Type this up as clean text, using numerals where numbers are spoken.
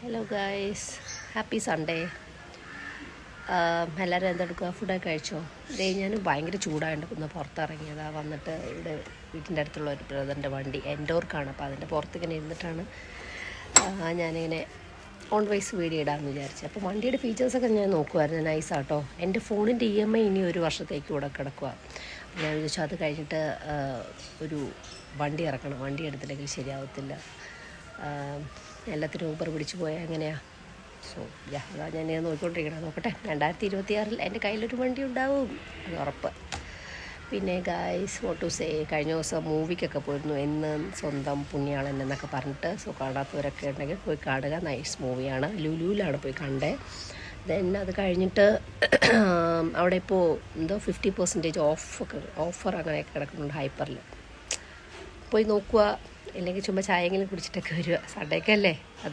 Hello guys, happy Sunday. എല്ലാവരും എന്തെടുക്കുക? ഫുഡൊക്കെ കഴിച്ചോ? ഞാൻ ഭയങ്കര ചൂടായതുകൊണ്ട് ഒന്ന് പുറത്തിറങ്ങിയതാണ്. വന്നിട്ട് ഇവിടെ വീട്ടിൻ്റെ അടുത്തുള്ള ഒരു ബ്രദറിൻ്റെ വണ്ടി എൻഡോർക്കാണ്. അപ്പോൾ അതിൻ്റെ പുറത്തിങ്ങനെ ഇരുന്നിട്ടാണ് ഞാനിങ്ങനെ ഓൺ വൈസ് വീഡിയോ ഇടാമെന്ന് വിചാരിച്ചു. അപ്പോൾ വണ്ടിയുടെ ഫീച്ചേഴ്സൊക്കെ ഞാൻ നോക്കുമായിരുന്നു. നൈസാട്ടോ. എൻ്റെ ഫോണിൻ്റെ EMI ഇനി ഒരു വർഷത്തേക്ക് കൂടെ കിടക്കുക. ഞാൻ വിചാരിച്ചു അത് കഴിഞ്ഞിട്ട് ഒരു വണ്ടി ഇറക്കണം. വണ്ടി എടുത്തില്ലെങ്കിൽ ശരിയാവത്തില്ല. എല്ലാത്തിനും ഊബർ പിടിച്ചു പോയാൽ എങ്ങനെയാണ്? സോ അതാ ഞാൻ നോക്കിക്കൊണ്ടിരിക്കണം. നോക്കട്ടെ, 2026 എൻ്റെ കയ്യിലൊരു വണ്ടി ഉണ്ടാവും, അത് ഉറപ്പ്. പിന്നെ ഗായ്സ്, വോട്ട് ടു സേ, കഴിഞ്ഞ ദിവസം മൂവിക്കൊക്കെ പോയിരുന്നു. എന്ന് സ്വന്തം പുണ്യാളൻ എന്നൊക്കെ പറഞ്ഞിട്ട്. സോ കാണാത്തവരൊക്കെ ഉണ്ടെങ്കിൽ പോയി കാണുക. നൈസ് മൂവിയാണ്. ലുലുവിലാണ് പോയി കണ്ടേ. ദെൻ അത് കഴിഞ്ഞിട്ട് അവിടെ ഇപ്പോൾ എന്തോ 50% ഓഫർ അങ്ങനെയൊക്കെ കിടക്കുന്നുണ്ട് ഹൈപ്പറിൽ. പോയി നോക്കുക. ഇല്ലെങ്കിൽ ചുമ്മാ ചായയെങ്കിലും കുടിച്ചിട്ടൊക്കെ വരിക. സൺഡേക്കല്ലേ, അതാ